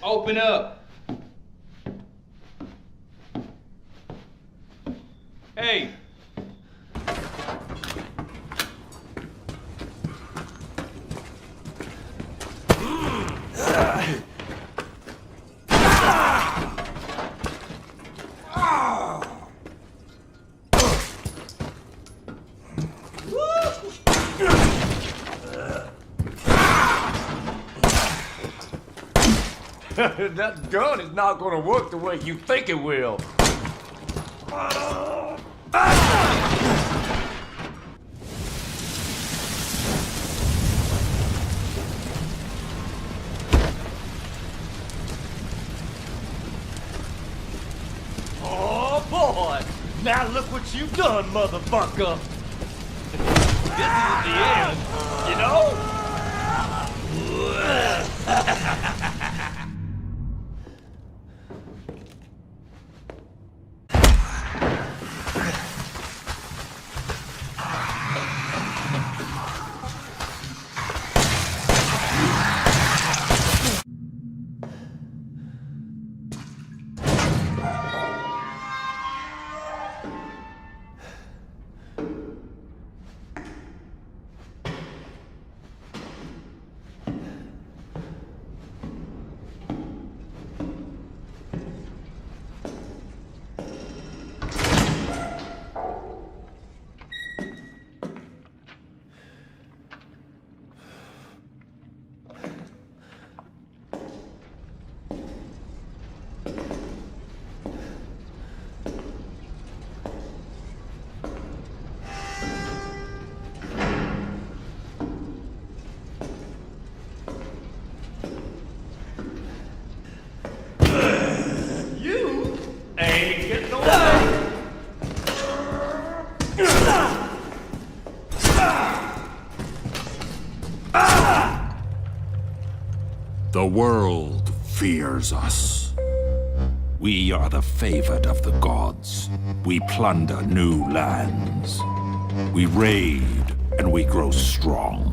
Open up. Hey. That gun is not gonna work the way you think it will. Oh boy! Now look what you've done, motherfucker! This isn't the end, you know? The world fears us. We are the favored of the gods. We plunder new lands. We raid and we grow strong.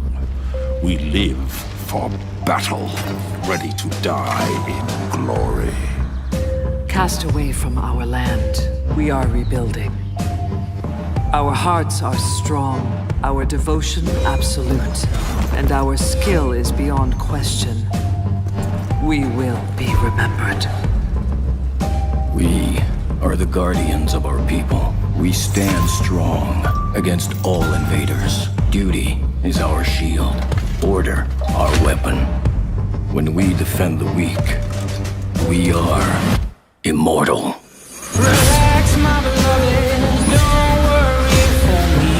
We live for battle, ready to die in glory. Cast away from our land, we are rebuilding. Our hearts are strong, our devotion absolute, and our skill is beyond question. We will be remembered. We are the guardians of our people. We stand strong against all invaders. Duty is our shield, order our weapon. When we defend the weak, we are immortal. Relax, my beloved, don't worry for me.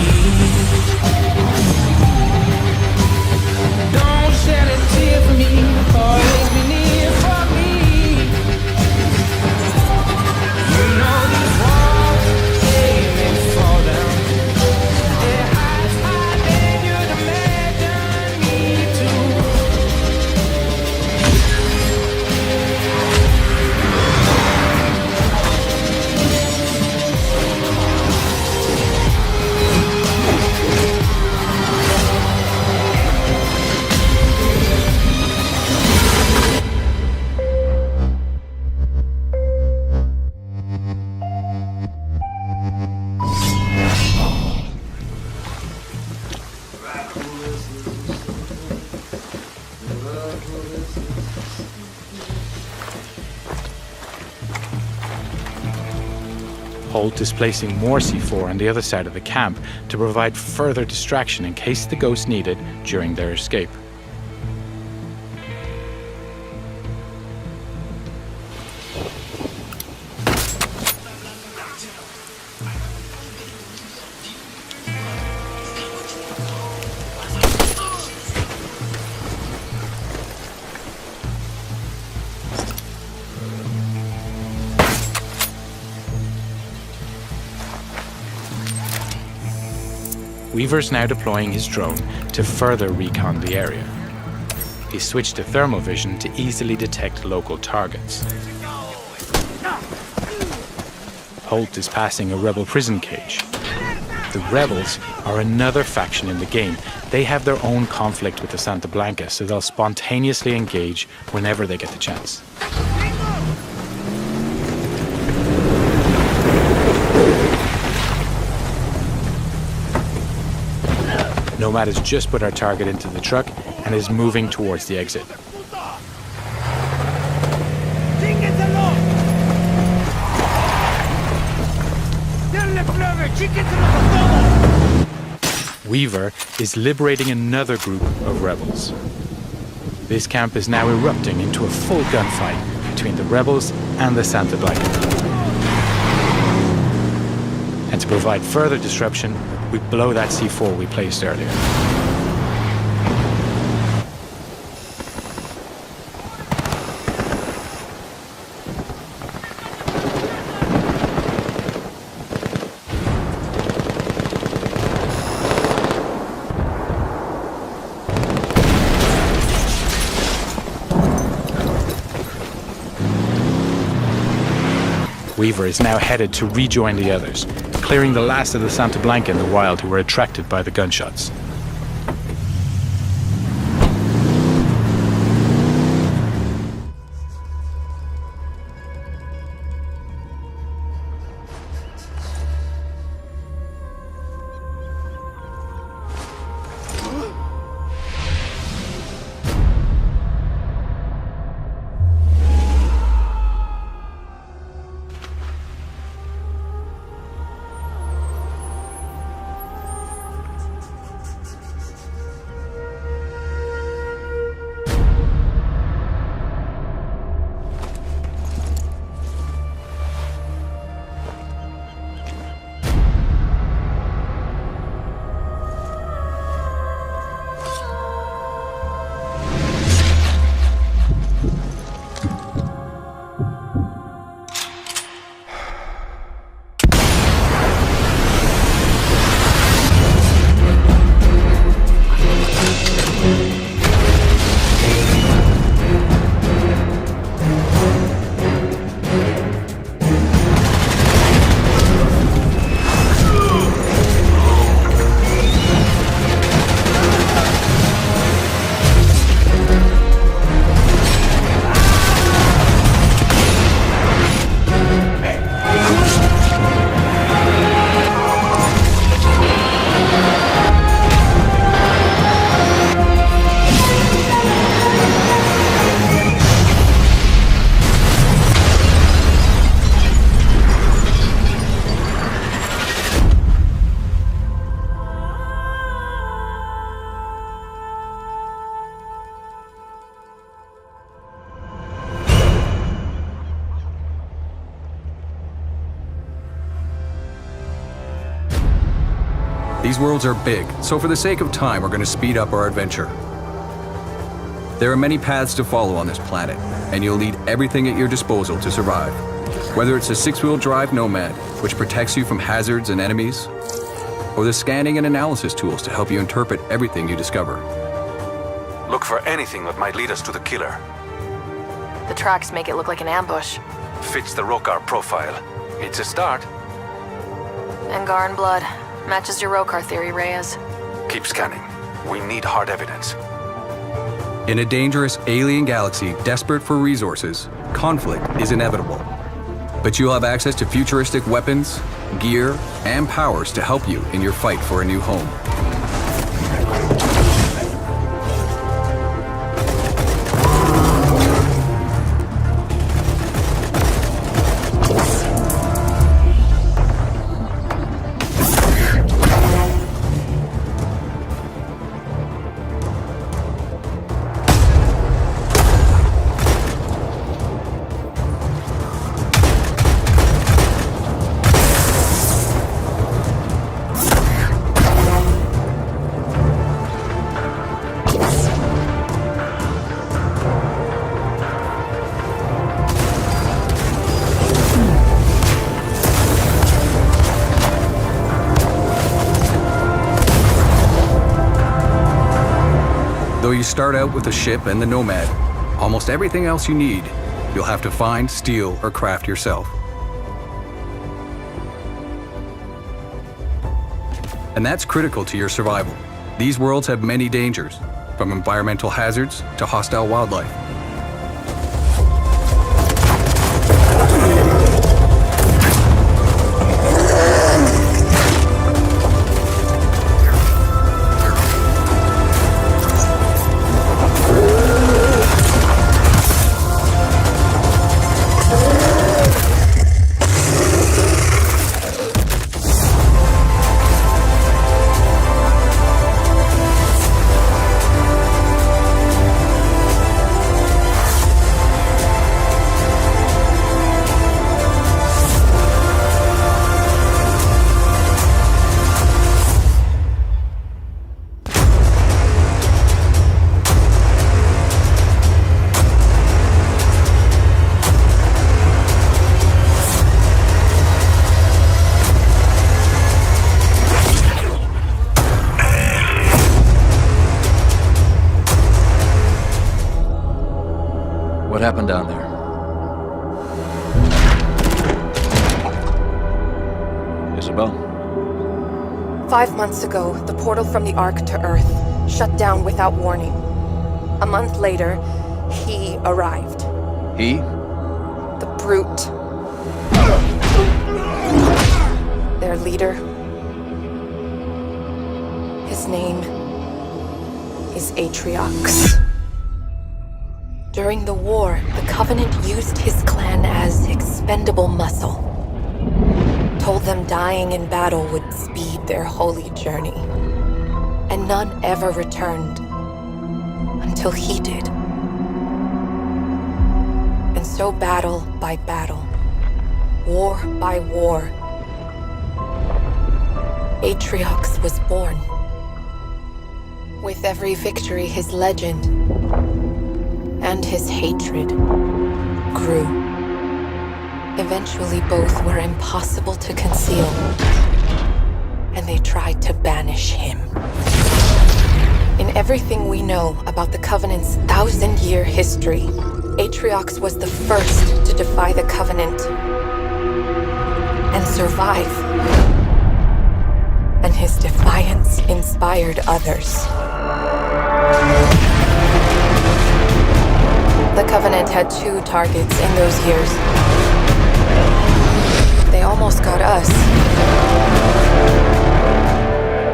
Don't shed a tear for me, always be near for me. You know these walls, they may fall down. They're higher than you'd imagine me to. Holt is placing more C4 on the other side of the camp to provide further distraction in case the ghosts need it during their escape. Weaver's now deploying his drone to further recon the area. He switched to thermal vision to easily detect local targets. Holt is passing a rebel prison cage. The rebels are another faction in the game. They have their own conflict with the Santa Blanca, so they'll spontaneously engage whenever they get the chance. Nomad has just put our target into the truck and is moving towards the exit. Weaver is liberating another group of rebels. This camp is now erupting into a full gunfight between the rebels and the Santa Blanca. And to provide further disruption, we blow that C4 we placed earlier. Weaver is now headed to rejoin the others, clearing the last of the Santa Blanca in the wild who were attracted by the gunshots. These worlds are big, so for the sake of time, we're going to speed up our adventure. There are many paths to follow on this planet, and you'll need everything at your disposal to survive. Whether it's a six-wheel drive Nomad, which protects you from hazards and enemies, or the scanning and analysis tools to help you interpret everything you discover. Look for anything that might lead us to the killer. The tracks make it look like an ambush. Fits the Rokar profile. It's a start. Angaran blood. Matches your Rokar theory, Reyes. Keep scanning. We need hard evidence. In a dangerous alien galaxy desperate for resources, conflict is inevitable. But you'll have access to futuristic weapons, gear, and powers to help you in your fight for a new home. Though you start out with the ship and the Nomad, almost everything else you need, you'll have to find, steal, or craft yourself. And that's critical to your survival. These worlds have many dangers, from environmental hazards to hostile wildlife. What happened down there? Isabel? 5 months ago, the portal from the Ark to Earth shut down without warning. A month later, he arrived. He? The Brute. Their leader. His name is Atriox. During the war, the Covenant used his clan as expendable muscle. Told them dying in battle would speed their holy journey. And none ever returned. Until he did. And so battle by battle, war by war, Atriox was born. With every victory, his legend and his hatred grew. Eventually, both were impossible to conceal, and they tried to banish him. In everything we know about the Covenant's 1,000-year history, Atriox was the first to defy the Covenant and survive. And his defiance inspired others. The Covenant had 2 targets in those years. They almost got us.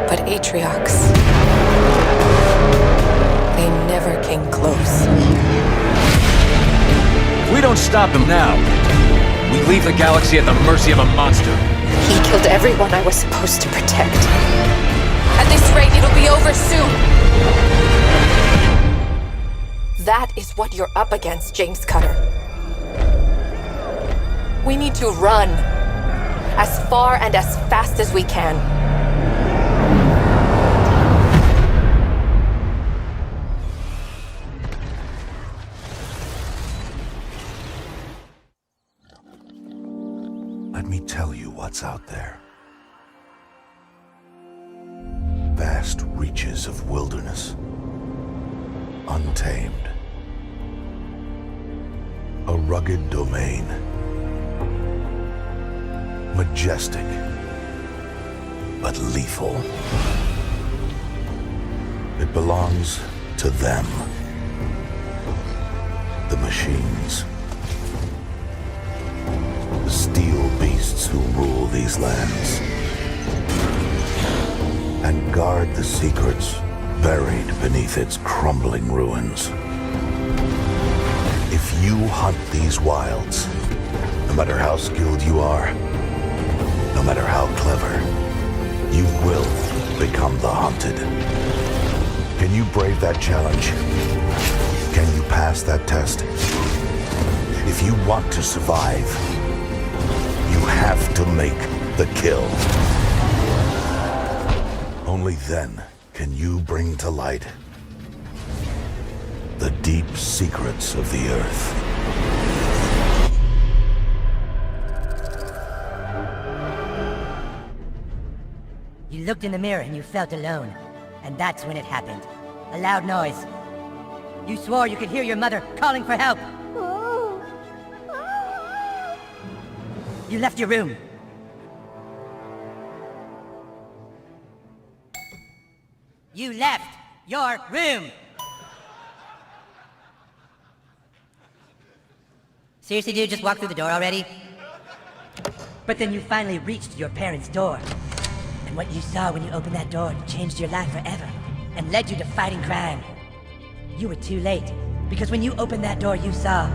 But Atriox, they never came close. If we don't stop him now, we leave the galaxy at the mercy of a monster. He killed everyone I was supposed to protect. At this rate, it'll be over soon. That is what you're up against, James Cutter. We need to run. As far and as fast as we can. Let me tell you what's out there. Vast reaches of wilderness. Untamed. A rugged domain. Majestic, but lethal. It belongs to them. The machines. The steel beasts who rule these lands. And guard the secrets buried beneath its crumbling ruins. If you hunt these wilds, no matter how skilled you are, no matter how clever, you will become the hunted. Can you brave that challenge? Can you pass that test? If you want to survive, you have to make the kill. Only then can you bring to light the deep secrets of the Earth. You looked in the mirror and you felt alone. And that's when it happened. A loud noise. You swore you could hear your mother calling for help. You left your room. You left your room. Seriously, dude, just walk through the door already? But then you finally reached your parents' door. And what you saw when you opened that door changed your life forever and led you to fighting crime. You were too late, because when you opened that door, you saw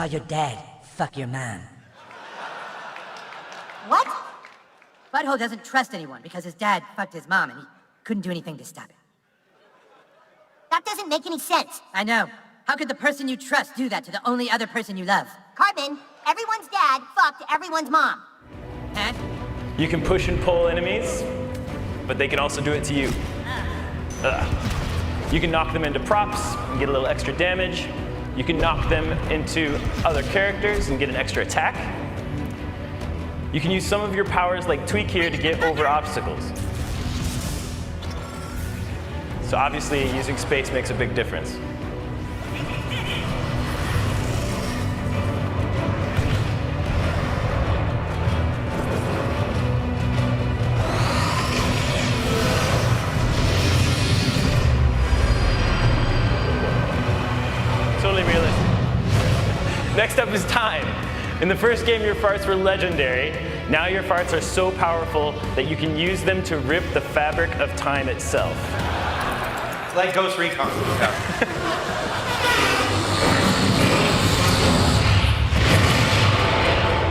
your dad fuck your mom. What? Butthole doesn't trust anyone because his dad fucked his mom and he couldn't do anything to stop it. That doesn't make any sense. I know. How could the person you trust do that to the only other person you love? Carbon, everyone's dad fucked everyone's mom. Huh? You can push and pull enemies, but they can also do it to you. You can knock them into props and get a little extra damage. You can knock them into other characters and get an extra attack. You can use some of your powers like Tweak here to get over obstacles. So obviously using space makes a big difference. Totally realistic. Next up is time. In the first game, your farts were legendary. Now your farts are so powerful that you can use them to rip the fabric of time itself. It's like Ghost Recon.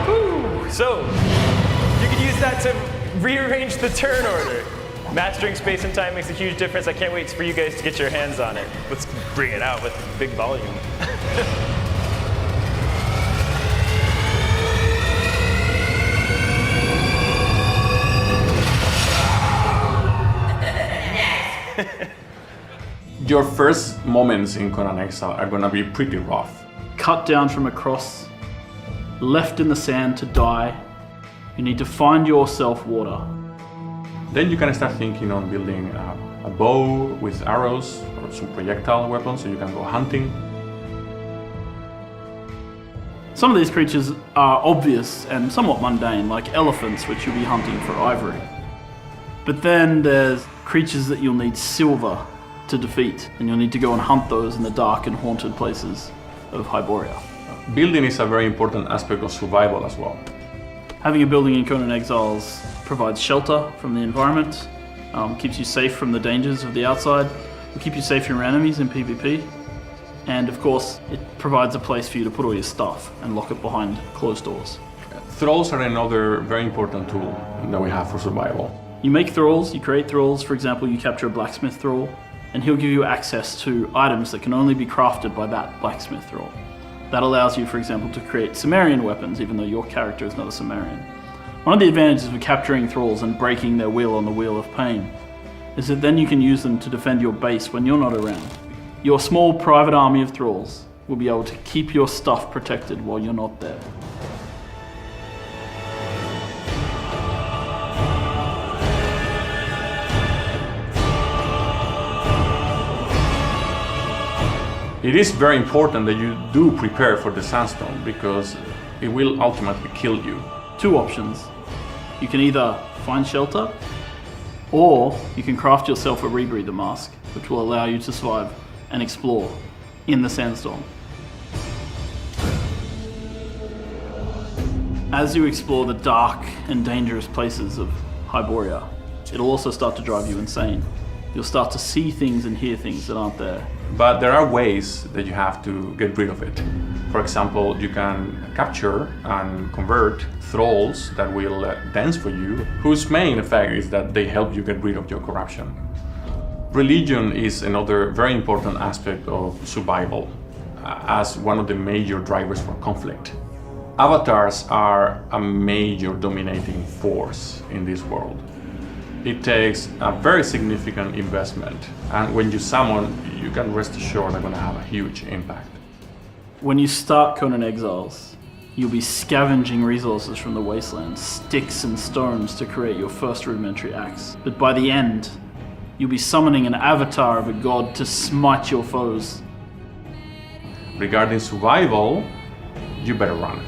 Woo! So, you can use that to rearrange the turn order. Mastering space and time makes a huge difference. I can't wait for you guys to get your hands on it. Let's bring it out with big volume. Your first moments in Conan Exile are gonna be pretty rough. Cut down from a cross, left in the sand to die. You need to find yourself water. Then you can start thinking on building a bow with arrows or some projectile weapons so you can go hunting. Some of these creatures are obvious and somewhat mundane, like elephants, which you'll be hunting for ivory. But then there's creatures that you'll need silver to defeat, and you'll need to go and hunt those in the dark and haunted places of Hyboria. Building is a very important aspect of survival as well. Having a building in Conan Exiles provides shelter from the environment, keeps you safe from the dangers of the outside, will keep you safe from your enemies in PvP, and of course it provides a place for you to put all your stuff and lock it behind closed doors. Thralls are another very important tool that we have for survival. You make thralls, you create thralls. For example, you capture a blacksmith thrall, and he'll give you access to items that can only be crafted by that blacksmith thrall. That allows you, for example, to create Sumerian weapons, even though your character is not a Sumerian. One of the advantages of capturing thralls and breaking their will on the Wheel of Pain is that then you can use them to defend your base when you're not around. Your small private army of thralls will be able to keep your stuff protected while you're not there. It is very important that you do prepare for the Sandstone because it will ultimately kill you. Two options. You can either find shelter, or you can craft yourself a rebreather mask, which will allow you to survive and explore in the Sandstorm. As you explore the dark and dangerous places of Hyboria, it'll also start to drive you insane. You'll start to see things and hear things that aren't there. But there are ways that you have to get rid of it. For example, you can capture and convert thralls that will dance for you, whose main effect is that they help you get rid of your corruption. Religion is another very important aspect of survival, as one of the major drivers for conflict. Avatars are a major dominating force in this world. It takes a very significant investment, and when you summon, you can rest assured they're going to have a huge impact. When you start Conan Exiles, you'll be scavenging resources from the wasteland, sticks and stones to create your first rudimentary axe. But by the end, you'll be summoning an avatar of a god to smite your foes. Regarding survival, you better run.